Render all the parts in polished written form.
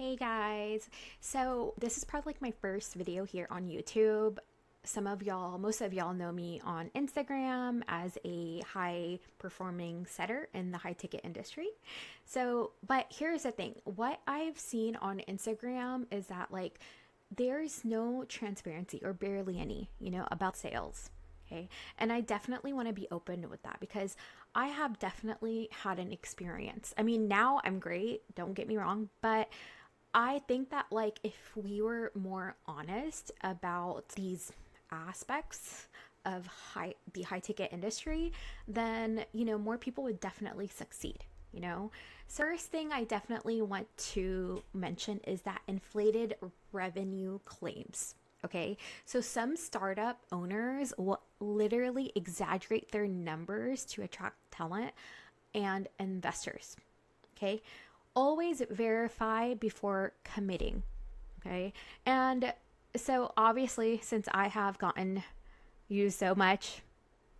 Hey guys, so this is probably like my first video here on YouTube. Most of y'all know me on Instagram as a high performing setter in the high ticket industry. But here's the thing, what I've seen on Instagram is that there's no transparency or barely any, about sales. Okay. And I definitely want to be open with that because I have definitely had an experience. I mean, now I'm great, don't get me wrong, but I think that if we were more honest about these aspects of the high ticket industry, then more people would definitely succeed. So first thing I definitely want to mention is that inflated revenue claims. Okay, so some startup owners will literally exaggerate their numbers to attract talent and investors. Okay, always verify before committing. Okay, and so obviously, since I have gotten used so much,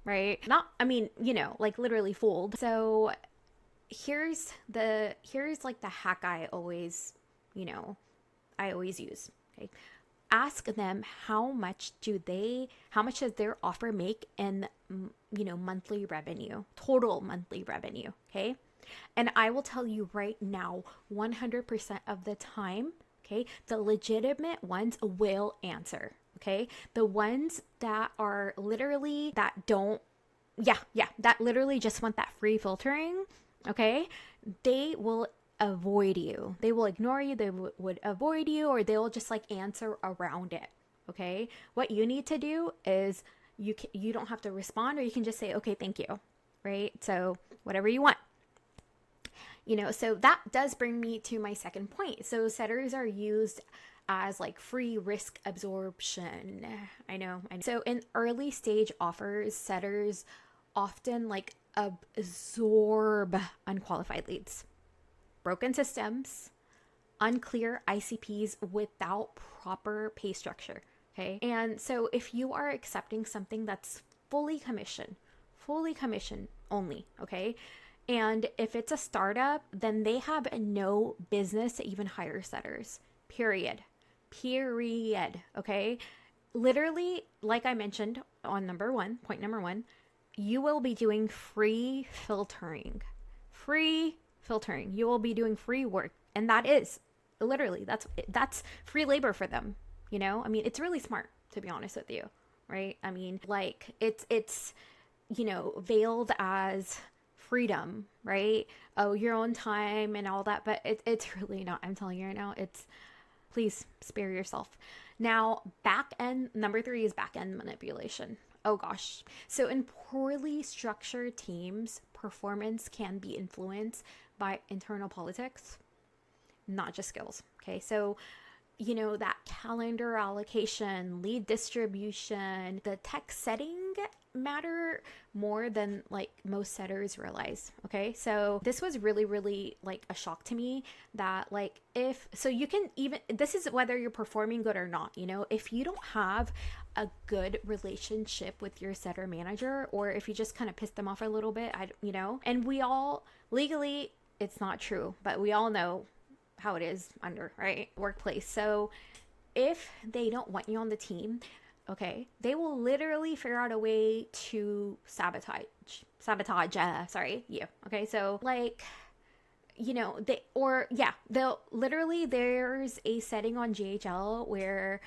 right? Not, I mean, literally fooled. So here's the hack I always use. Okay, ask them how much does their offer make in monthly revenue, total monthly revenue. Okay, and I will tell you right now, 100% of the time, okay, the legitimate ones will answer. Okay, the ones that are literally that don't that literally just want that free filtering, okay, they will avoid you. They will ignore you. They would avoid you, or they'll just answer around it. Okay. What you need to do is you don't have to respond, or you can just say, okay, thank you. Right. So whatever you want. So that does bring me to my second point. So setters are used as free risk absorption. I know. So in early stage offers, setters often absorb unqualified leads, broken systems, unclear ICPs without proper pay structure. Okay. And so if you are accepting something that's fully commission only, okay, and if it's a startup, then they have no business to even hire setters. Period. Okay. Literally, like I mentioned on point number one, you will be doing free filtering. You will be doing free work. And that is literally, that's free labor for them. I mean, it's really smart, to be honest with you. Right. I mean, it's veiled as freedom, right? Oh, your own time and all that. But it's really not. I'm telling you right now, please spare yourself. Now, number 3 is back end manipulation. Oh gosh. So in poorly structured teams, performance can be influenced by internal politics, not just skills. Okay. So, that calendar allocation, lead distribution, the tech setting matter more than most setters realize. Okay. So this was really, really a shock to me that you can even, this is whether you're performing good or not, if you don't have a good relationship with your setter manager, or if you just kind of piss them off a little bit, and we all legally, it's not true, but we all know how it is under, right, workplace. So if they don't want you on the team, okay, they will literally figure out a way to sabotage you. Okay, so they'll literally, there's a setting on GHL where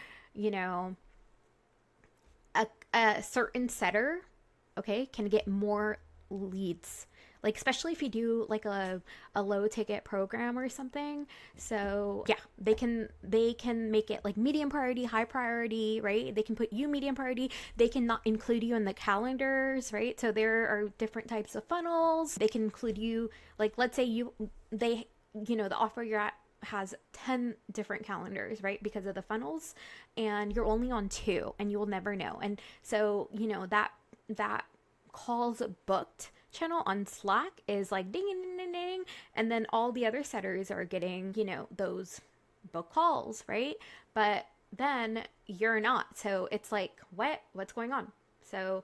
a certain setter, okay, can get more leads, especially if you do a low ticket program or something. So yeah, they can make it medium priority, high priority, right? They can put you medium priority. They can not include you in the calendars, right? So there are different types of funnels. They can include you, let's say the offer you're at has 10 different calendars, right? Because of the funnels, and you're only on 2 and you will never know. And so, that calls booked channel on Slack is ding, ding, ding, ding, and then all the other setters are getting, those book calls, right? But then you're not. So it's what's going on? So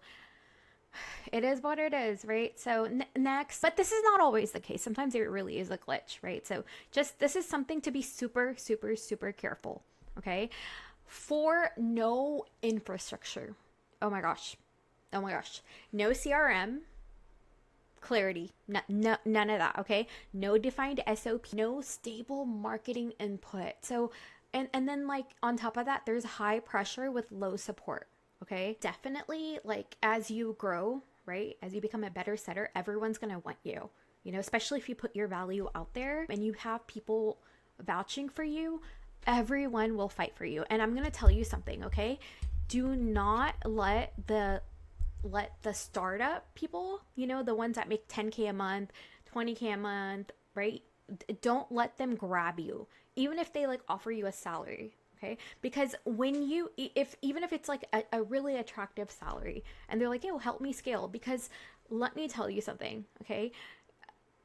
It is what it is, right? So next, but this is not always the case. Sometimes it really is a glitch, right? So just this is something to be super, super, super careful, okay? For no infrastructure. Oh my gosh. Oh my gosh. No CRM, clarity, none of that, okay? No defined SOP, no stable marketing input. So, and then like on top of that, there's high pressure with low support, okay? Definitely like as you grow, right? As you become a better setter, everyone's gonna want you, especially if you put your value out there and you have people vouching for you, everyone will fight for you. And I'm gonna tell you something, okay? Do not let the startup people, the ones that make 10K a month, 20K a month, right? Don't let them grab you, even if they like offer you a salary. Okay. Because when you, if even if it's like a really attractive salary and they're like, hey, well, help me scale, because let me tell you something. Okay.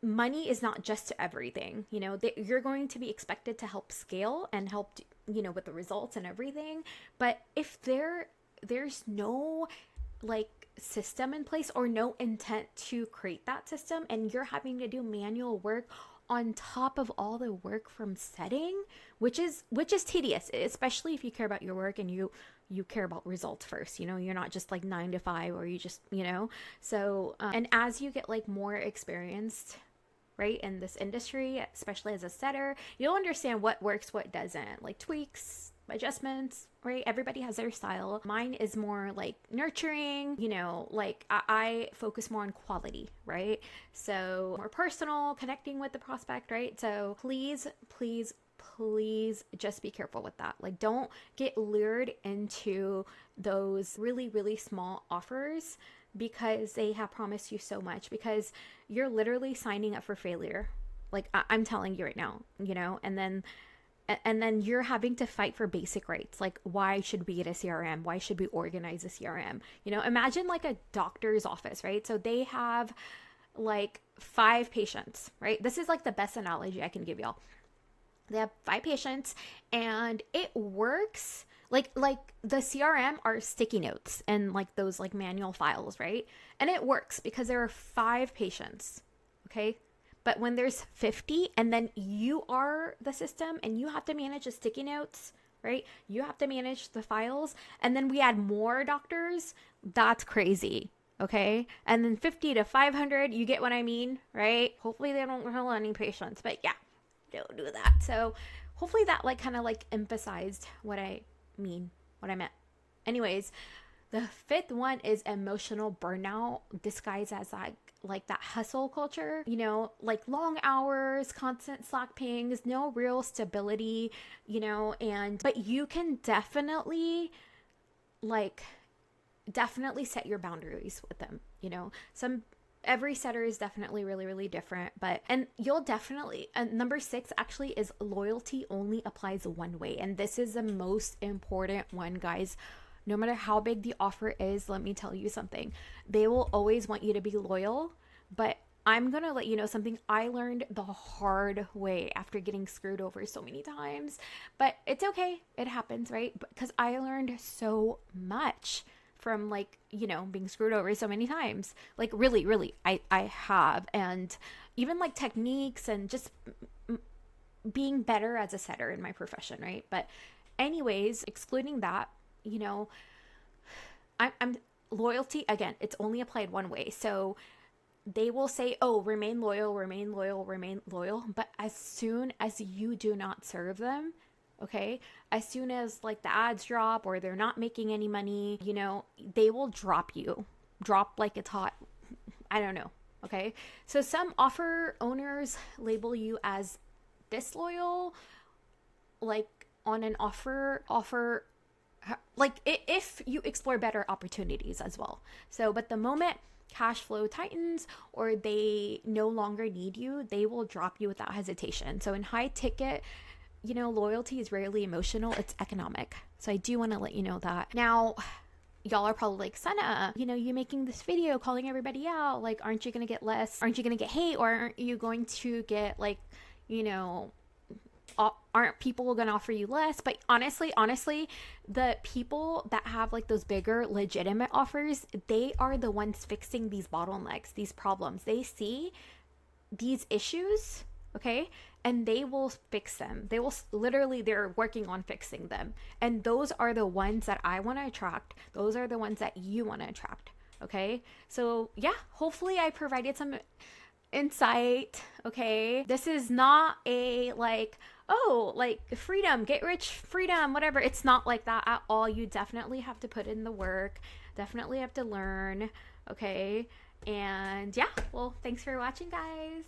Money is not just everything, you're going to be expected to help scale and help, with the results and everything. But if there's no like system in place or no intent to create that system, and you're having to do manual work on top of all the work from setting, which is tedious, especially if you care about your work and you care about results first. You're not just like 9 to 5, or you just, so and as you get like more experienced, right, in this industry, especially as a setter, you'll understand what works, what doesn't, like tweaks, adjustments, right? Everybody has their style. Mine is more like nurturing, like I focus more on quality, right? So more personal, connecting with the prospect, right? So please, please, please just be careful with that. Like, don't get lured into those really, really small offers because they have promised you so much, because you're literally signing up for failure. Like I'm telling you right now, and then you're having to fight for basic rights. Like, why should we get a CRM? Why should we organize a CRM? Imagine like a doctor's office, right? So they have like 5 patients, right? This is like the best analogy I can give y'all. They have 5 patients and it works like the CRM are sticky notes and like those like manual files, right? And it works because there are 5 patients, okay? But when there's 50 and then you are the system and you have to manage the sticky notes, right? You have to manage the files, and then we add more doctors, that's crazy, okay? And then 50 to 500, you get what I mean, right? Hopefully they don't kill any patients, but yeah, don't do that. So hopefully that like kind of like emphasized what I meant. Anyways, the 5th one is emotional burnout disguised as like that hustle culture, like long hours, constant Slack pings, no real stability, but you can definitely set your boundaries with them. Every setter is definitely really, really different, and you'll definitely, number 6 actually is loyalty only applies one way. And this is the most important one, guys. No matter how big the offer is, let me tell you something. They will always want you to be loyal, but I'm going to let you know something I learned the hard way after getting screwed over so many times. But it's okay. It happens, right? Because I learned so much from being screwed over so many times. Like really, really, I have. And even like techniques and just being better as a setter in my profession, right? But anyways, excluding that, I'm loyalty, again, it's only applied one way. So they will say, oh, remain loyal, remain loyal, remain loyal. But as soon as you do not serve them, okay, as soon as like the ads drop or they're not making any money, they will drop like it's hot. I don't know. Okay. So some offer owners label you as disloyal, like on an offer, like if you explore better opportunities as well. So, but the moment cash flow tightens or they no longer need you, they will drop you without hesitation. So in high ticket, loyalty is rarely emotional, it's economic. So I do want to let you know that. Now, y'all are probably like, Sana, you making this video calling everybody out, like, aren't you going to get hate, or aren't you going to get like, aren't people gonna offer you less? But honestly, the people that have like those bigger legitimate offers, they are the ones fixing these bottlenecks, these problems. They see these issues, okay, and they will fix them. They will literally, they're working on fixing them, and those are the ones that I want to attract. Those are the ones that you want to attract. Okay, so yeah, hopefully I provided some insight. Okay, this is not a like, oh, like freedom, get rich freedom, whatever. It's not like that at all. You definitely have to put in the work, definitely have to learn. Okay, and yeah, well, thanks for watching, guys.